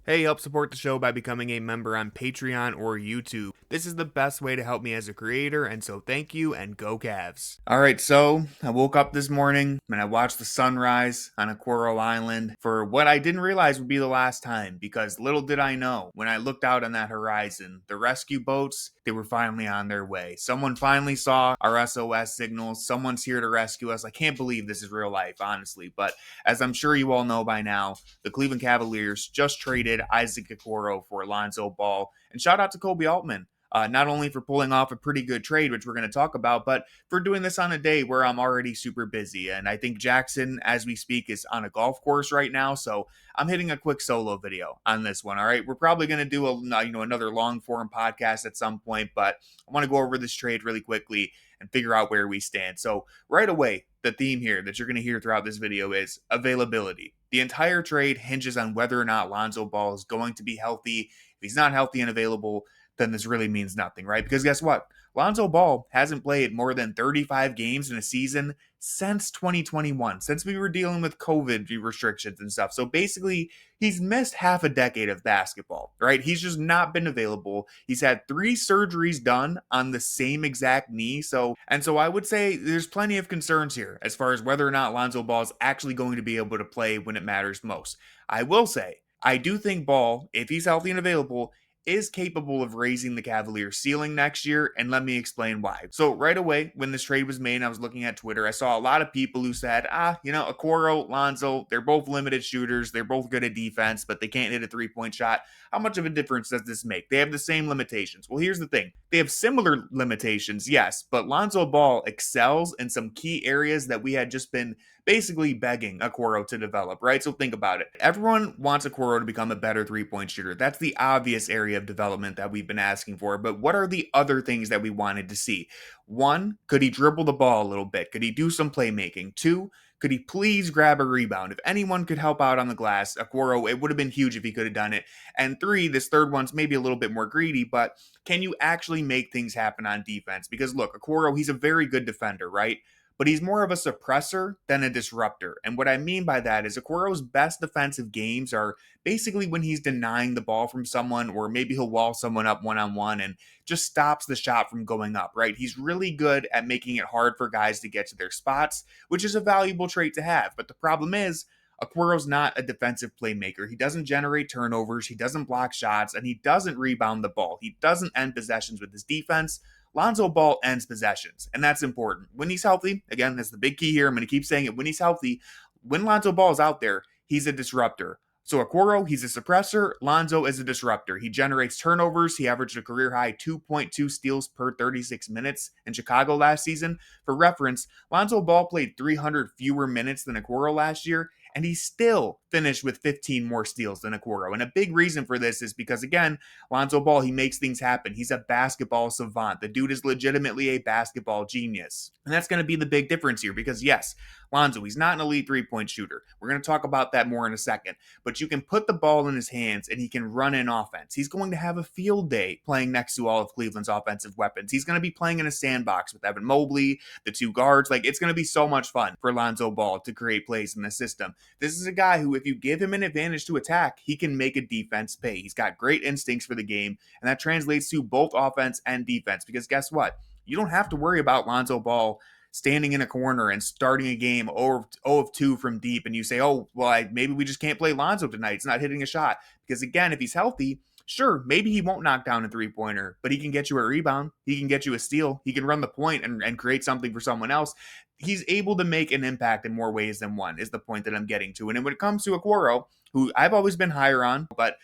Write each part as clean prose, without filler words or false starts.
Hey, help support the show by becoming a member on Patreon or YouTube. This is the best way to help me as a creator, and so thank you and go Cavs. Alright, so I woke up this morning and I watched the sunrise on Okoro Island for what I didn't realize would be the last time, because little did I know, when I looked out on that horizon, the rescue boats, they were finally on their way. Someone finally saw our SOS signals. Someone's here to rescue us. I can't believe this is real life, honestly, but as I'm sure you all know by now, the Cleveland Cavaliers just traded Isaac Okoro for Lonzo Ball. And shout out to Kobe Altman, not only for pulling off a pretty good trade, which we're going to talk about, but for doing this on a day where I'm already super busy. And I think Jackson, as we speak, is on a golf course right now. So I'm hitting a quick solo video on this one. All right. We're probably going to do another long form podcast at some point, but I want to go over this trade really quickly and figure out where we stand. So right away, the theme here that you're going to hear throughout this video is availability. The entire trade hinges on whether or not Lonzo Ball is going to be healthy. If he's not healthy and available, then this really means nothing, right? Because guess what? Lonzo Ball hasn't played more than 35 games in a season since 2021, since we were dealing with COVID restrictions and stuff. So basically, he's missed half a decade of basketball, right? He's just not been available. He's had 3 surgeries done on the same exact knee. So I would say there's plenty of concerns here as far as whether or not Lonzo Ball is actually going to be able to play when it matters most. I will say, I do think Ball, if he's healthy and available, is capable of raising the Cavaliers' ceiling next year, and let me explain why. So right away, when this trade was made, I was looking at Twitter, I saw a lot of people who said, Okoro, Lonzo, they're both limited shooters, they're both good at defense, but they can't hit a three-point shot. How much of a difference does this make? They have the same limitations. Well, here's the thing. They have similar limitations, yes, but Lonzo Ball excels in some key areas that we had just been basically begging Okoro to develop, right? So think about it. Everyone wants Okoro to become a better three-point shooter. That's the obvious area of development that we've been asking for. But what are the other things that we wanted to see? One, could he dribble the ball a little bit? Could he do some playmaking? Two, could he please grab a rebound? If anyone could help out on the glass, Okoro, it would have been huge if he could have done it. And three, this third one's maybe a little bit more greedy, but can you actually make things happen on defense? Because look, Okoro, he's a very good defender, right? But he's more of a suppressor than a disruptor. And what I mean by that is Okoro's best defensive games are basically when he's denying the ball from someone, or maybe he'll wall someone up one-on-one and just stops the shot from going up, right? He's really good at making it hard for guys to get to their spots, which is a valuable trait to have. But the problem is, Okoro's not a defensive playmaker. He doesn't generate turnovers, he doesn't block shots, and he doesn't rebound the ball. He doesn't end possessions with his defense. Lonzo Ball ends possessions, and that's important. When he's healthy, again, that's the big key here. I'm going to keep saying it. When he's healthy, when Lonzo Ball is out there, he's a disruptor. So Okoro, he's a suppressor. Lonzo is a disruptor. He generates turnovers. He averaged a career high 2.2 steals per 36 minutes in Chicago last season. For reference, Lonzo Ball played 300 fewer minutes than Okoro last year, and he still finished with 15 more steals than Okoro. And a big reason for this is because, again, Lonzo Ball, he makes things happen. He's a basketball savant. The dude is legitimately a basketball genius. And that's going to be the big difference here because, yes, Lonzo, he's not an elite three-point shooter. We're going to talk about that more in a second. But you can put the ball in his hands and he can run in offense. He's going to have a field day playing next to all of Cleveland's offensive weapons. He's going to be playing in a sandbox with Evan Mobley, the two guards. Like, it's going to be so much fun for Lonzo Ball to create plays in the system. This is a guy who, if you give him an advantage to attack, he can make a defense pay. He's got great instincts for the game, and that translates to both offense and defense. Because guess what? You don't have to worry about Lonzo Ball standing in a corner and starting a game 0 of 2 from deep, and you say, oh, well, maybe we just can't play Lonzo tonight. It's not hitting a shot. Because again, if he's healthy, sure, maybe he won't knock down a three-pointer, but he can get you a rebound. He can get you a steal. He can run the point and create something for someone else. He's able to make an impact in more ways than one, is the point that I'm getting to. And when it comes to Okoro, who I've always been higher on, but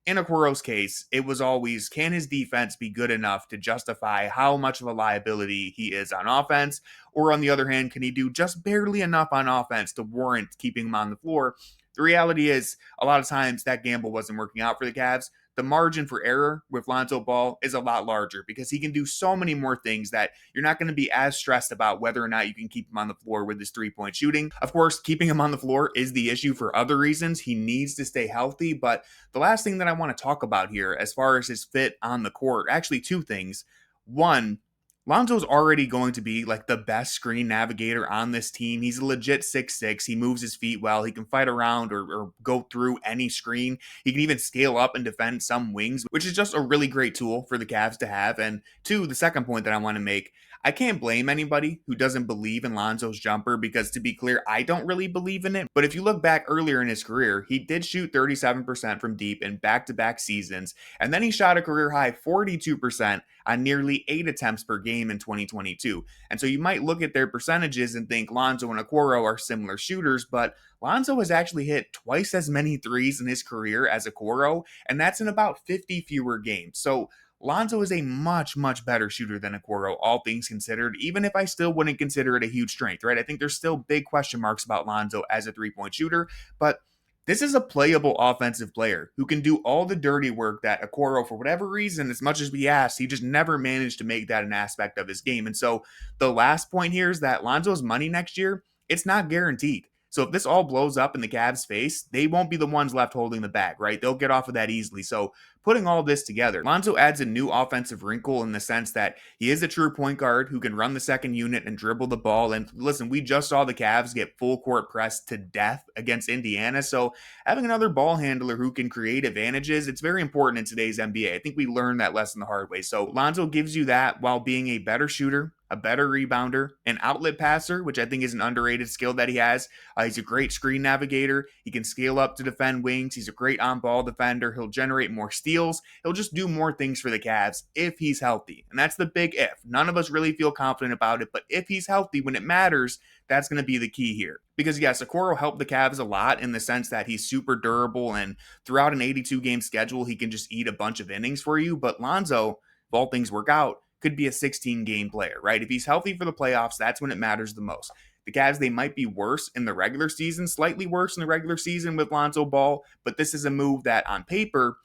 in Okoro's case, it was always, can his defense be good enough to justify how much of a liability he is on offense? Or on the other hand, can he do just barely enough on offense to warrant keeping him on the floor? The reality is, a lot of times that gamble wasn't working out for the Cavs. The margin for error with Lonzo Ball is a lot larger because he can do so many more things that you're not going to be as stressed about whether or not you can keep him on the floor with his three-point shooting. Of course, keeping him on the floor is the issue for other reasons. He needs to stay healthy, but the last thing that I want to talk about here as far as his fit on the court, actually two things. One, Lonzo's already going to be like the best screen navigator on this team. He's a legit 6'6". He moves his feet well. He can fight around or go through any screen. He can even scale up and defend some wings, which is just a really great tool for the Cavs to have. And two, the second point that I want to make, I can't blame anybody who doesn't believe in Lonzo's jumper because, to be clear, I don't really believe in it. But if you look back earlier in his career, he did shoot 37% from deep in back-to-back seasons, and then he shot a career high 42% on nearly 8 attempts per game in 2022. And so you might look at their percentages and think Lonzo and Okoro are similar shooters, but Lonzo has actually hit twice as many threes in his career as Okoro, and that's in about 50 fewer games. So Lonzo is a much, much better shooter than Okoro, all things considered, even if I still wouldn't consider it a huge strength, right? I think there's still big question marks about Lonzo as a three-point shooter, but this is a playable offensive player who can do all the dirty work that Okoro, for whatever reason, as much as we asked, he just never managed to make that an aspect of his game. And so the last point here is that Lonzo's money next year, it's not guaranteed. So if this all blows up in the Cavs' face, they won't be the ones left holding the bag, right? They'll get off of that easily. So putting all this together, Lonzo adds a new offensive wrinkle in the sense that he is a true point guard who can run the second unit and dribble the ball. And listen, we just saw the Cavs get full court pressed to death against Indiana. So having another ball handler who can create advantages, it's very important in today's NBA. I think we learned that lesson the hard way. So Lonzo gives you that while being a better shooter, a better rebounder, an outlet passer, which I think is an underrated skill that he has. He's a great screen navigator. He can scale up to defend wings. He's a great on-ball defender. He'll generate more steals. He'll just do more things for the Cavs if he's healthy. And that's the big if. None of us really feel confident about it, but if he's healthy when it matters, that's going to be the key here. Because yes, Okoro helped the Cavs a lot in the sense that he's super durable, and throughout an 82-game schedule, he can just eat a bunch of innings for you. But Lonzo, if all things work out, could be a 16-game player, right? If he's healthy for the playoffs, that's when it matters the most. The Cavs, they might be worse in the regular season, slightly worse in the regular season with Lonzo Ball, but this is a move that on paper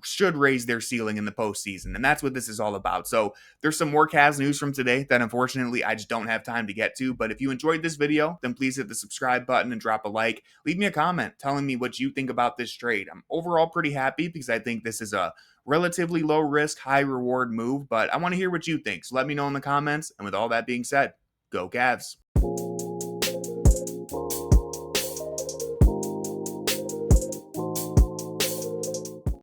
should raise their ceiling in the postseason, and that's what this is all about. So there's some more Cavs news from today that unfortunately I just don't have time to get to, but if you enjoyed this video, then please hit the subscribe button and drop a like. Leave me a comment telling me what you think about this trade. I'm overall pretty happy because I think this is a relatively low risk, high reward move, but I want to hear what you think. So let me know in the comments. And with all that being said, go Cavs.